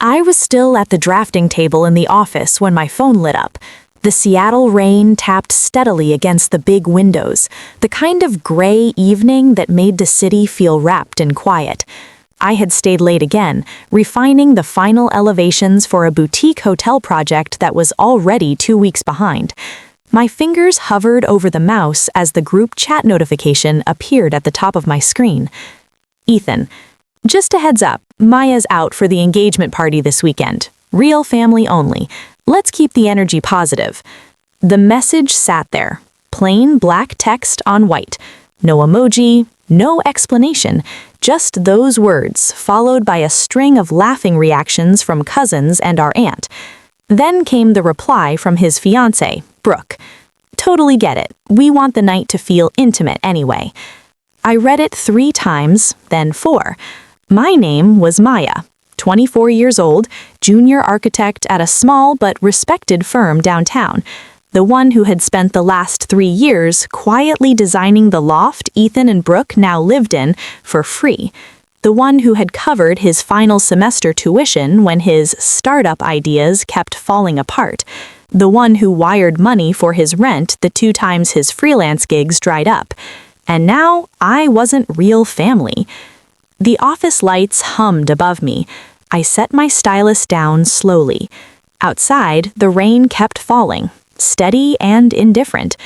I was still at the drafting table in the office when my phone lit up. The Seattle rain tapped steadily against the big windows, the kind of gray evening that made the city feel wrapped in quiet. I had stayed late again, refining the final elevations for a boutique hotel project that was already 2 weeks behind. My fingers hovered over the mouse as the group chat notification appeared at the top of my screen. Ethan, just a heads up, Maya's out for the engagement party this weekend. Real family only. Let's keep the energy positive. The message sat there, plain black text on white. No emoji, no explanation, just those words, followed by a string of laughing reactions from cousins and our aunt. Then came the reply from his fiancée, Brooke. Totally get it. We want the night to feel intimate anyway. I read it 3 times, then 4. My name was Maya, 24 years old, junior architect at a small but respected firm downtown. The one who had spent the last 3 years quietly designing the loft Ethan and Brooke now lived in for free. The one who had covered his final semester tuition when his startup ideas kept falling apart. The one who wired money for his rent the 2 times his freelance gigs dried up. And now I wasn't real family. The office lights hummed above me. I set my stylus down slowly. Outside, the rain kept falling, steady and indifferent.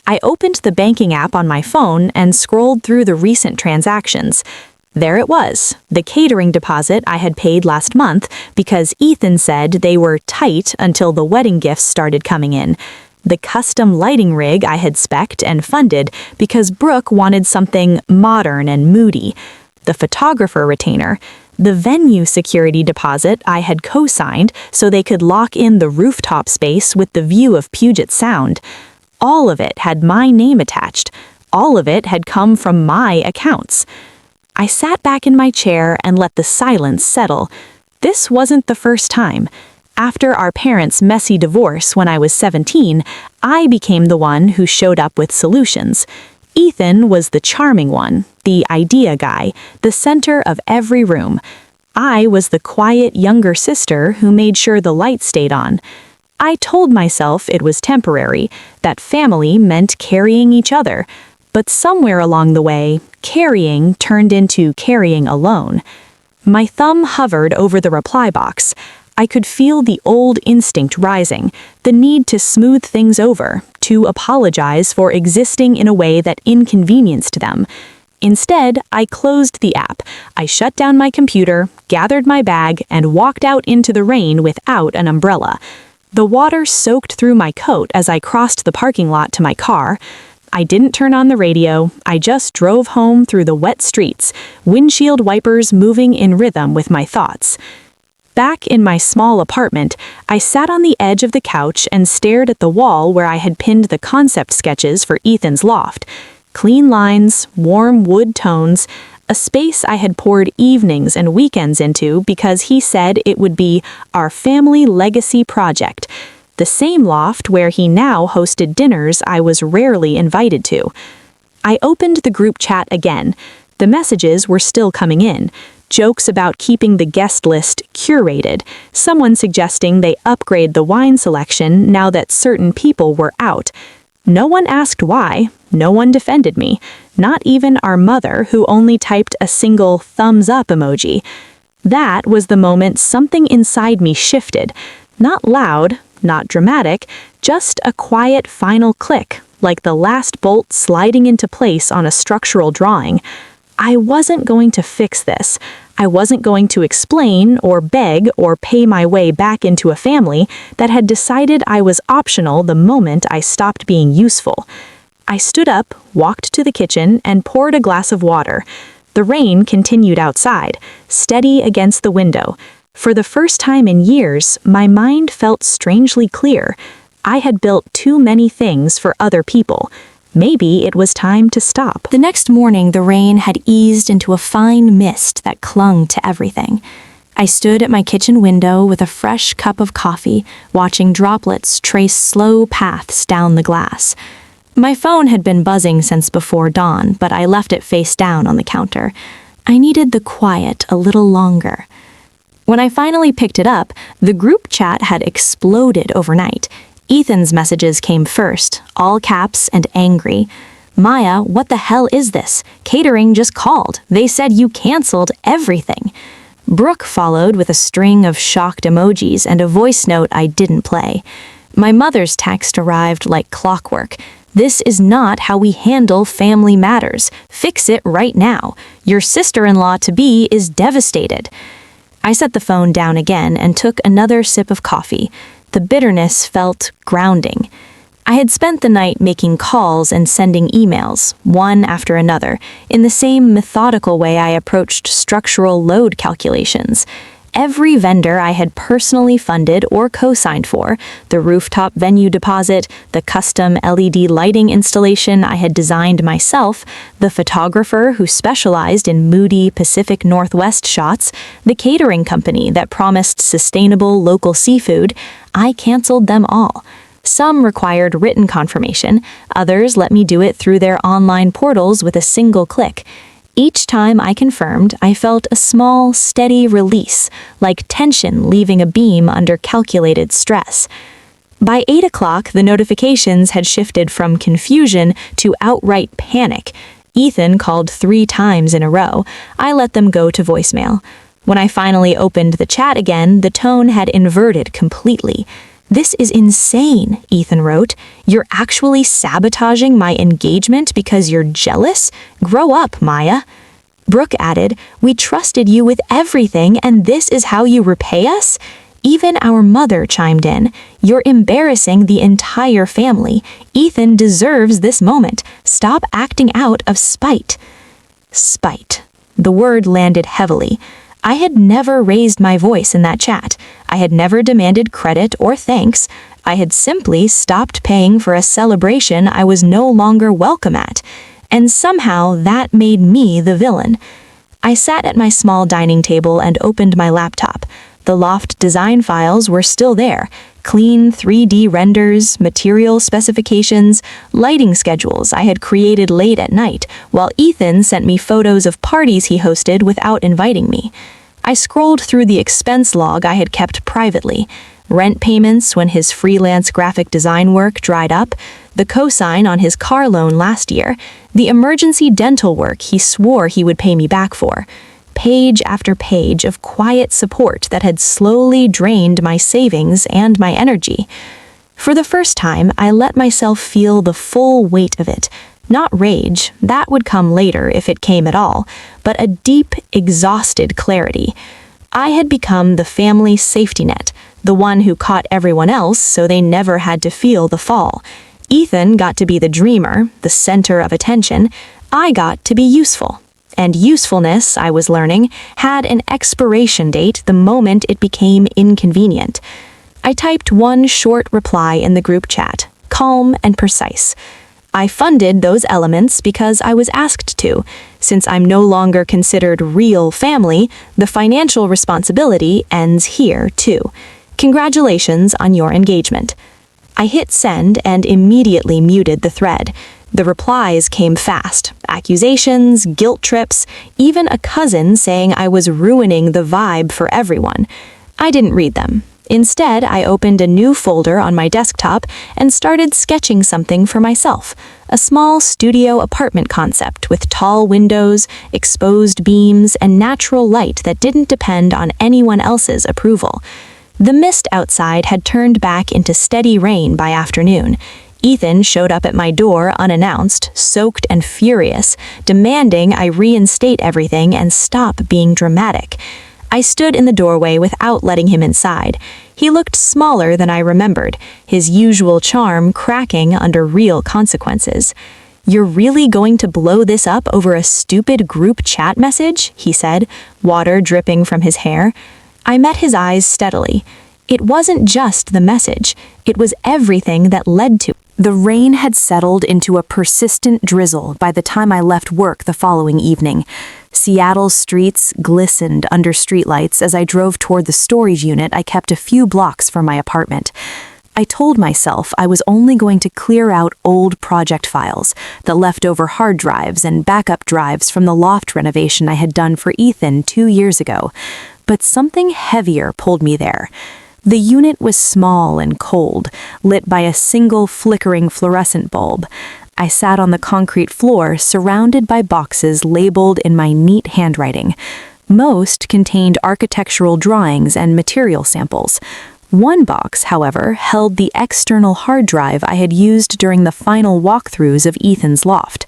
I opened the banking app on my phone and scrolled through the recent transactions. There it was, the catering deposit I had paid last month because Ethan said they were tight until the wedding gifts started coming in. The custom lighting rig I had spec'd and funded because Brooke wanted something modern and moody. The photographer retainer, the venue security deposit I had co-signed so they could lock in the rooftop space with the view of Puget Sound. All of it had my name attached. All of it had come from my accounts. I sat back in my chair and let the silence settle. This wasn't the first time. After our parents' messy divorce when I was 17, I became the one who showed up with solutions. Ethan was the charming one, the idea guy, the center of every room. I was the quiet younger sister who made sure the light stayed on. I told myself it was temporary, that family meant carrying each other. But somewhere along the way, carrying turned into carrying alone. My thumb hovered over the reply box. I could feel the old instinct rising, the need to smooth things over, to apologize for existing in a way that inconvenienced them. Instead, I closed the app. I shut down my computer, gathered my bag, and walked out into the rain without an umbrella. The water soaked through my coat as I crossed the parking lot to my car. I didn't turn on the radio. I just drove home through the wet streets, windshield wipers moving in rhythm with my thoughts. Back in my small apartment, I sat on the edge of the couch and stared at the wall where I had pinned the concept sketches for Ethan's loft. Clean lines, warm wood tones, a space I had poured evenings and weekends into because he said it would be our family legacy project. The same loft where he now hosted dinners I was rarely invited to. I opened the group chat again. The messages were still coming in. Jokes about keeping the guest list curated, someone suggesting they upgrade the wine selection now that certain people were out. No one asked why, no one defended me, not even our mother who only typed a single thumbs up emoji. That was the moment something inside me shifted. Not loud, not dramatic, just a quiet final click, like the last bolt sliding into place on a structural drawing. I wasn't going to fix this. I wasn't going to explain or beg or pay my way back into a family that had decided I was optional the moment I stopped being useful. I stood up, walked to the kitchen, and poured a glass of water. The rain continued outside, steady against the window. For the first time in years, my mind felt strangely clear. I had built too many things for other people. Maybe it was time to stop. The next morning, the rain had eased into a fine mist that clung to everything. I stood at my kitchen window with a fresh cup of coffee, watching droplets trace slow paths down the glass. My phone had been buzzing since before dawn, but I left it face down on the counter. I needed the quiet a little longer. When I finally picked it up, the group chat had exploded overnight. Ethan's messages came first, all caps and angry. "Maya, what the hell is this? Catering just called. They said you canceled everything." Brooke followed with a string of shocked emojis and a voice note I didn't play. My mother's text arrived like clockwork. "This is not how we handle family matters. Fix it right now. Your sister-in-law-to-be is devastated." I set the phone down again and took another sip of coffee. The bitterness felt grounding. I had spent the night making calls and sending emails, one after another, in the same methodical way I approached structural load calculations. Every vendor I had personally funded or co-signed for, the rooftop venue deposit, the custom LED lighting installation I had designed myself, the photographer who specialized in moody Pacific Northwest shots, the catering company that promised sustainable local seafood, I canceled them all. Some required written confirmation, others let me do it through their online portals with a single click. Each time I confirmed, I felt a small, steady release, like tension leaving a beam under calculated stress. By 8 o'clock, the notifications had shifted from confusion to outright panic. Ethan called 3 times in a row. I let them go to voicemail. When I finally opened the chat again, the tone had inverted completely. "This is insane," Ethan wrote. "You're actually sabotaging my engagement because you're jealous? Grow up, Maya." Brooke added, "We trusted you with everything, and this is how you repay us?" Even our mother chimed in. "You're embarrassing the entire family. Ethan deserves this moment. Stop acting out of spite." Spite. The word landed heavily. I had never raised my voice in that chat. I had never demanded credit or thanks. I had simply stopped paying for a celebration I was no longer welcome at. And somehow that made me the villain. I sat at my small dining table and opened my laptop. The loft design files were still there. Clean 3D renders, material specifications, lighting schedules I had created late at night, while Ethan sent me photos of parties he hosted without inviting me. I scrolled through the expense log I had kept privately. Rent payments when his freelance graphic design work dried up, the cosign on his car loan last year, the emergency dental work he swore he would pay me back for. Page after page of quiet support that had slowly drained my savings and my energy. For the first time, I let myself feel the full weight of it. Not rage, that would come later if it came at all, but a deep, exhausted clarity. I had become the family safety net, the one who caught everyone else so they never had to feel the fall. Ethan got to be the dreamer, the center of attention. I got to be useful. And usefulness, I was learning, had an expiration date the moment it became inconvenient. I typed one short reply in the group chat, calm and precise. I funded those elements because I was asked to. Since I'm no longer considered real family, the financial responsibility ends here, too. Congratulations on your engagement. I hit send and immediately muted the thread. The replies came fast. Accusations, guilt trips, even a cousin saying I was ruining the vibe for everyone. I didn't read them. Instead, I opened a new folder on my desktop and started sketching something for myself. A small studio apartment concept with tall windows, exposed beams, and natural light that didn't depend on anyone else's approval. The mist outside had turned back into steady rain by afternoon. Ethan showed up at my door unannounced, soaked and furious, demanding I reinstate everything and stop being dramatic. I stood in the doorway without letting him inside. He looked smaller than I remembered, his usual charm cracking under real consequences. "You're really going to blow this up over a stupid group chat message?" he said, water dripping from his hair. I met his eyes steadily. It wasn't just the message, it was everything that led to it. The rain had settled into a persistent drizzle by the time I left work the following evening. Seattle's streets glistened under streetlights as I drove toward the storage unit I kept a few blocks from my apartment. I told myself I was only going to clear out old project files, the leftover hard drives and backup drives from the loft renovation I had done for Ethan 2 years ago. but something heavier pulled me there. The unit was small and cold, lit by a single flickering fluorescent bulb. I sat on the concrete floor, surrounded by boxes labeled in my neat handwriting. Most contained architectural drawings and material samples. One box, however, held the external hard drive I had used during the final walkthroughs of Ethan's loft.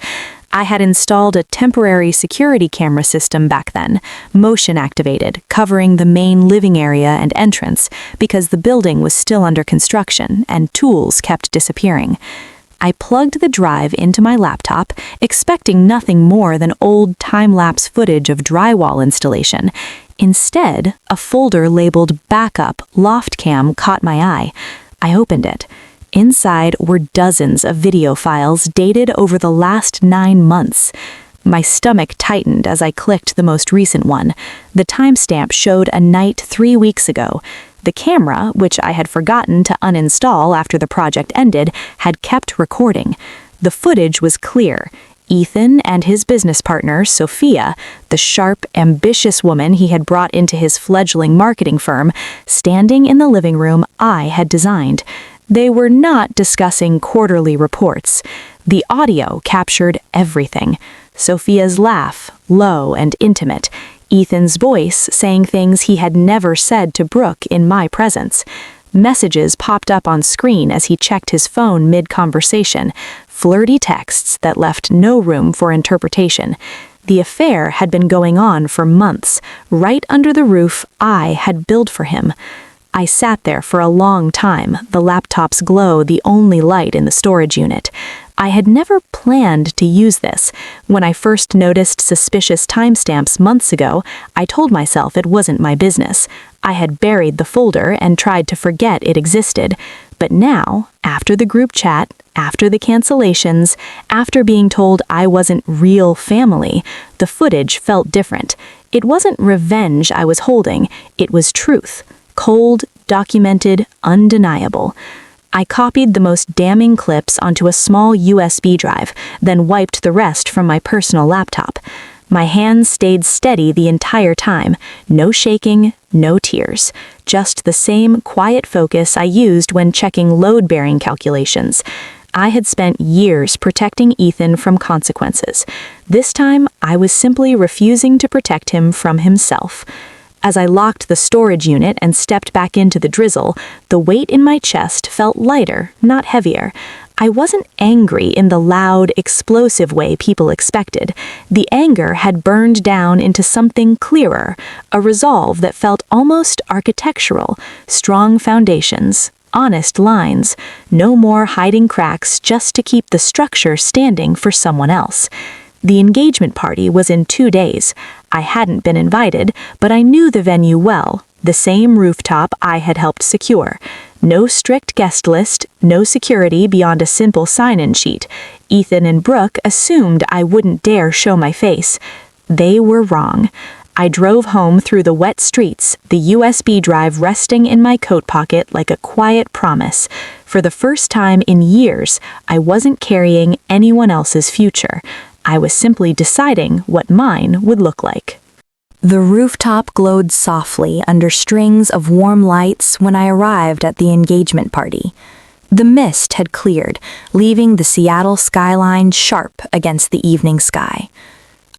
I had installed a temporary security camera system back then, motion-activated, covering the main living area and entrance, because the building was still under construction and tools kept disappearing. I plugged the drive into my laptop, expecting nothing more than old time-lapse footage of drywall installation. Instead, a folder labeled Backup Loft Cam caught my eye. I opened it. Inside were dozens of video files dated over the last 9 months. My stomach tightened as I clicked the most recent one. The timestamp showed a night 3 weeks ago. The camera, which I had forgotten to uninstall after the project ended, had kept recording. The footage was clear. Ethan and his business partner, Sophia, the sharp, ambitious woman he had brought into his fledgling marketing firm, standing in the living room I had designed. They were not discussing quarterly reports. The audio captured everything. Sophia's laugh, low and intimate. Ethan's voice saying things he had never said to Brooke in my presence. Messages popped up on screen as he checked his phone mid-conversation, flirty texts that left no room for interpretation. The affair had been going on for months, right under the roof I had built for him. I sat there for a long time, the laptop's glow the only light in the storage unit. I had never planned to use this. When I first noticed suspicious timestamps months ago, I told myself it wasn't my business. I had buried the folder and tried to forget it existed. But now, after the group chat, after the cancellations, after being told I wasn't real family, the footage felt different. It wasn't revenge I was holding, it was truth. Cold, documented, undeniable. I copied the most damning clips onto a small USB drive, then wiped the rest from my personal laptop. My hands stayed steady the entire time, no shaking, no tears, just the same quiet focus I used when checking load-bearing calculations. I had spent years protecting Ethan from consequences. This time, I was simply refusing to protect him from himself. As I locked the storage unit and stepped back into the drizzle, the weight in my chest felt lighter, not heavier. I wasn't angry in the loud, explosive way people expected. The anger had burned down into something clearer, a resolve that felt almost architectural, strong foundations, honest lines, no more hiding cracks just to keep the structure standing for someone else. The engagement party was in 2 days. I hadn't been invited, but I knew the venue well, the same rooftop I had helped secure. No strict guest list, no security beyond a simple sign-in sheet. Ethan and Brooke assumed I wouldn't dare show my face. They were wrong. I drove home through the wet streets, the USB drive resting in my coat pocket like a quiet promise. For the first time in years, I wasn't carrying anyone else's future. I was simply deciding what mine would look like. The rooftop glowed softly under strings of warm lights when I arrived at the engagement party. The mist had cleared, leaving the Seattle skyline sharp against the evening sky.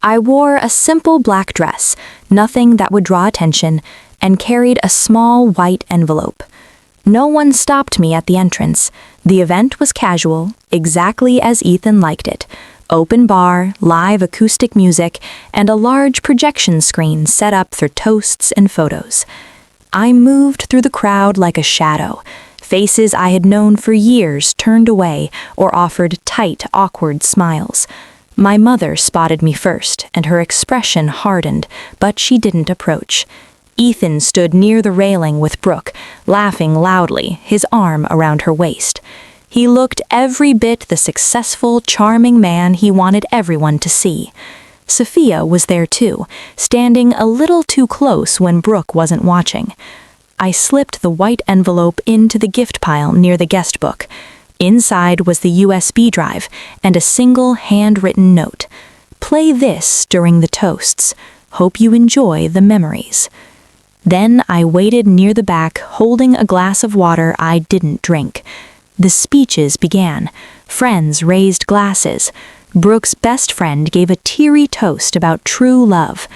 I wore a simple black dress, nothing that would draw attention, and carried a small white envelope. No one stopped me at the entrance. The event was casual, exactly as Ethan liked it. Open bar, live acoustic music, and a large projection screen set up for toasts and photos. I moved through the crowd like a shadow. Faces I had known for years turned away or offered tight, awkward smiles. My mother spotted me first, and her expression hardened, but she didn't approach. Ethan stood near the railing with Brooke, laughing loudly, his arm around her waist. He looked every bit the successful, charming man he wanted everyone to see. Sophia was there too, standing a little too close when Brooke wasn't watching. I slipped the white envelope into the gift pile near the guest book. Inside was the USB drive and a single handwritten note. "Play this during the toasts. Hope you enjoy the memories." Then I waited near the back, holding a glass of water I didn't drink. The speeches began. Friends raised glasses. Brooke's best friend gave a teary toast about true love.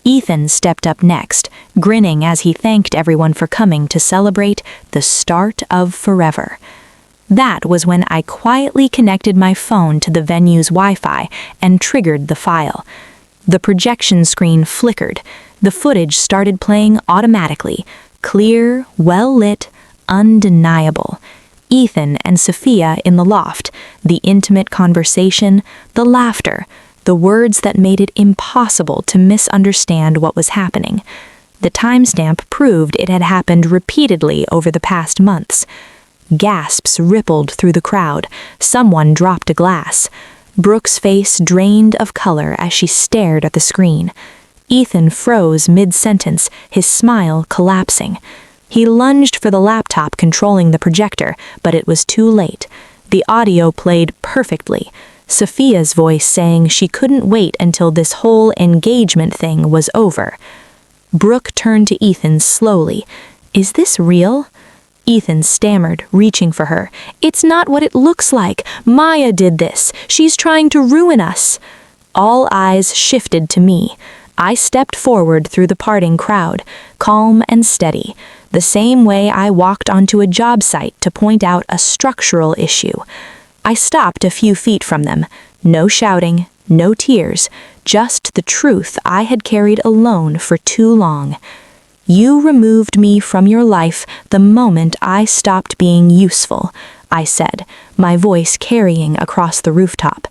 Ethan stepped up next, grinning as he thanked everyone for coming to celebrate the start of forever. That was when I quietly connected my phone to the venue's Wi-Fi and triggered the file. The projection screen flickered. The footage started playing automatically, clear, well-lit, undeniable. Ethan and Sophia in the loft, the intimate conversation, the laughter, the words that made it impossible to misunderstand what was happening. The timestamp proved it had happened repeatedly over the past months. Gasps rippled through the crowd. Someone dropped a glass. Brooke's face drained of color as she stared at the screen. Ethan froze mid-sentence, his smile collapsing. He lunged for the laptop controlling the projector, but it was too late. The audio played perfectly. Sophia's voice saying she couldn't wait until this whole engagement thing was over. Brooke turned to Ethan slowly. "Is this real?" Ethan stammered, reaching for her. "It's not what it looks like. Maya did this. She's trying to ruin us." All eyes shifted to me. I stepped forward through the parting crowd, calm and steady, the same way I walked onto a job site to point out a structural issue. I stopped a few feet from them. No shouting, no tears, just the truth I had carried alone for too long. "You removed me from your life the moment I stopped being useful," I said, my voice carrying across the rooftop.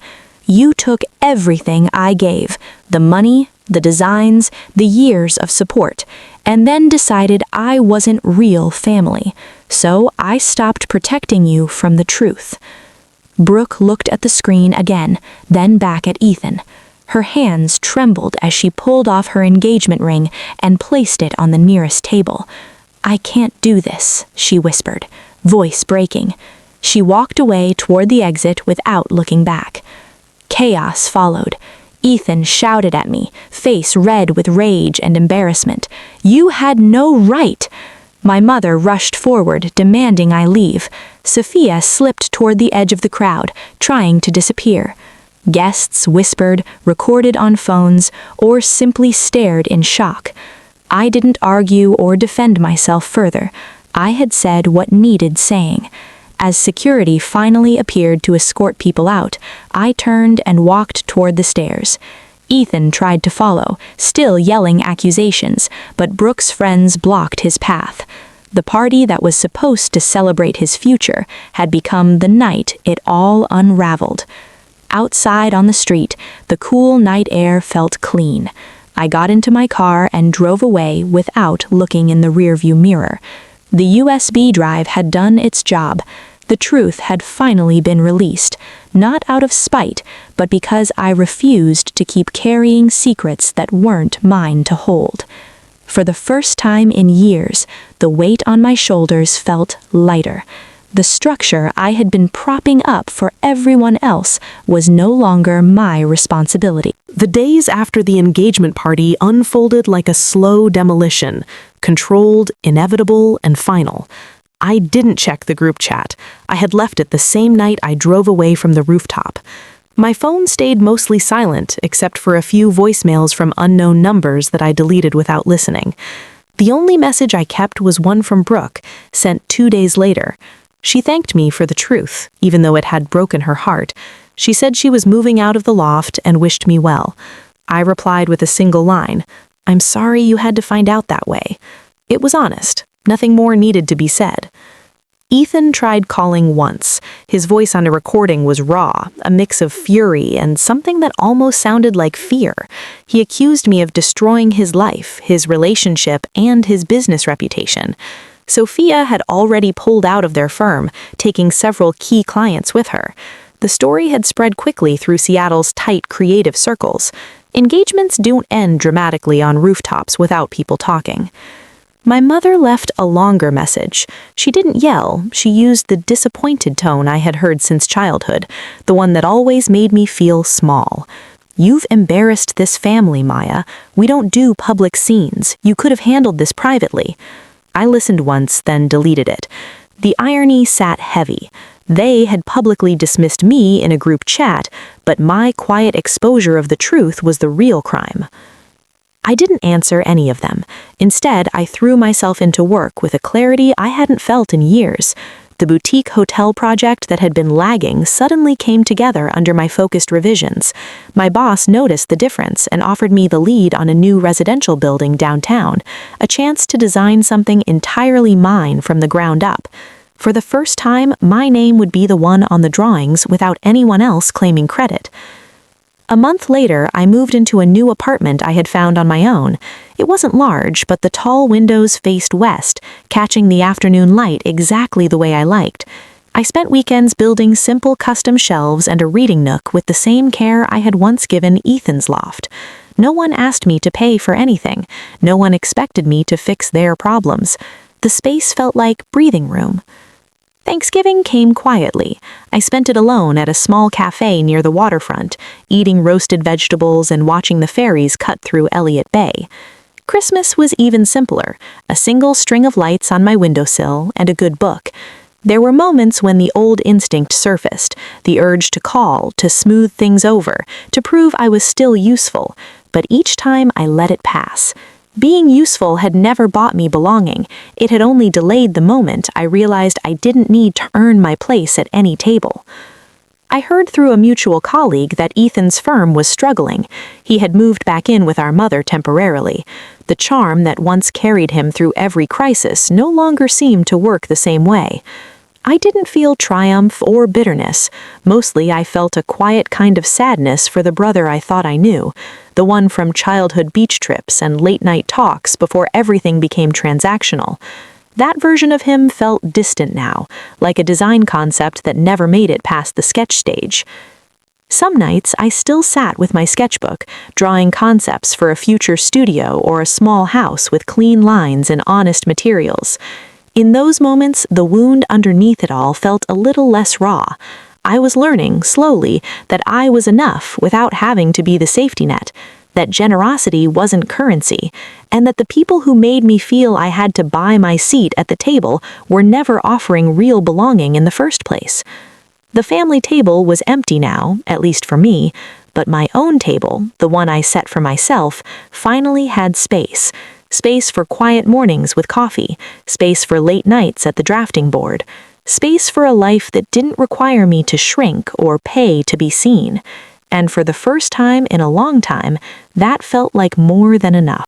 "You took everything I gave, the money, the designs, the years of support, and then decided I wasn't real family, so I stopped protecting you from the truth." Brooke looked at the screen again, then back at Ethan. Her hands trembled as she pulled off her engagement ring and placed it on the nearest table. "I can't do this," she whispered, voice breaking. She walked away toward the exit without looking back. Chaos followed. Ethan shouted at me, face red with rage and embarrassment. "You had no right!" My mother rushed forward, demanding I leave. Sophia slipped toward the edge of the crowd, trying to disappear. Guests whispered, recorded on phones, or simply stared in shock. I didn't argue or defend myself further. I had said what needed saying. As security finally appeared to escort people out, I turned and walked toward the stairs. Ethan tried to follow, still yelling accusations, but Brooke's friends blocked his path. The party that was supposed to celebrate his future had become the night it all unraveled. Outside on the street, the cool night air felt clean. I got into my car and drove away without looking in the rearview mirror. The USB drive had done its job. The truth had finally been released, not out of spite, but because I refused to keep carrying secrets that weren't mine to hold. For the first time in years, the weight on my shoulders felt lighter. The structure I had been propping up for everyone else was no longer my responsibility. The days after the engagement party unfolded like a slow demolition, controlled, inevitable, and final. I didn't check the group chat. I had left it the same night I drove away from the rooftop. My phone stayed mostly silent, except for a few voicemails from unknown numbers that I deleted without listening. The only message I kept was one from Brooke, sent 2 days later. She thanked me for the truth, even though it had broken her heart. She said she was moving out of the loft and wished me well. I replied with a single line, "I'm sorry you had to find out that way." It was honest. Nothing more needed to be said. Ethan tried calling once. His voice on a recording was raw, a mix of fury and something that almost sounded like fear. He accused me of destroying his life, his relationship, and his business reputation. Sophia had already pulled out of their firm, taking several key clients with her. The story had spread quickly through Seattle's tight creative circles. Engagements don't end dramatically on rooftops without people talking. My mother left a longer message. She didn't yell, she used the disappointed tone I had heard since childhood, the one that always made me feel small. "You've embarrassed this family, Maya. We don't do public scenes. You could have handled this privately." I listened once, then deleted it. The irony sat heavy. They had publicly dismissed me in a group chat, but my quiet exposure of the truth was the real crime. I didn't answer any of them. Instead, I threw myself into work with a clarity I hadn't felt in years. The boutique hotel project that had been lagging suddenly came together under my focused revisions. My boss noticed the difference and offered me the lead on a new residential building downtown, a chance to design something entirely mine from the ground up. For the first time, my name would be the one on the drawings without anyone else claiming credit. A month later, I moved into a new apartment I had found on my own. It wasn't large, but the tall windows faced west, catching the afternoon light exactly the way I liked. I spent weekends building simple custom shelves and a reading nook with the same care I had once given Ethan's loft. No one asked me to pay for anything. No one expected me to fix their problems. The space felt like breathing room. Thanksgiving came quietly. I spent it alone at a small cafe near the waterfront, eating roasted vegetables and watching the ferries cut through Elliott Bay. Christmas was even simpler, a single string of lights on my windowsill and a good book. There were moments when the old instinct surfaced, the urge to call, to smooth things over, to prove I was still useful, but each time I let it pass. Being useful had never bought me belonging. It had only delayed the moment I realized I didn't need to earn my place at any table. I heard through a mutual colleague that Ethan's firm was struggling. He had moved back in with our mother temporarily. The charm that once carried him through every crisis no longer seemed to work the same way. I didn't feel triumph or bitterness. Mostly I felt a quiet kind of sadness for the brother I thought I knew, the one from childhood beach trips and late-night talks before everything became transactional. That version of him felt distant now, like a design concept that never made it past the sketch stage. Some nights I still sat with my sketchbook, drawing concepts for a future studio or a small house with clean lines and honest materials. In those moments, the wound underneath it all felt a little less raw. I was learning, slowly, that I was enough without having to be the safety net, that generosity wasn't currency, and that the people who made me feel I had to buy my seat at the table were never offering real belonging in the first place. The family table was empty now, at least for me, but my own table, the one I set for myself, finally had space. Space for quiet mornings with coffee, space for late nights at the drafting board, space for a life that didn't require me to shrink or pay to be seen. And for the first time in a long time, that felt like more than enough.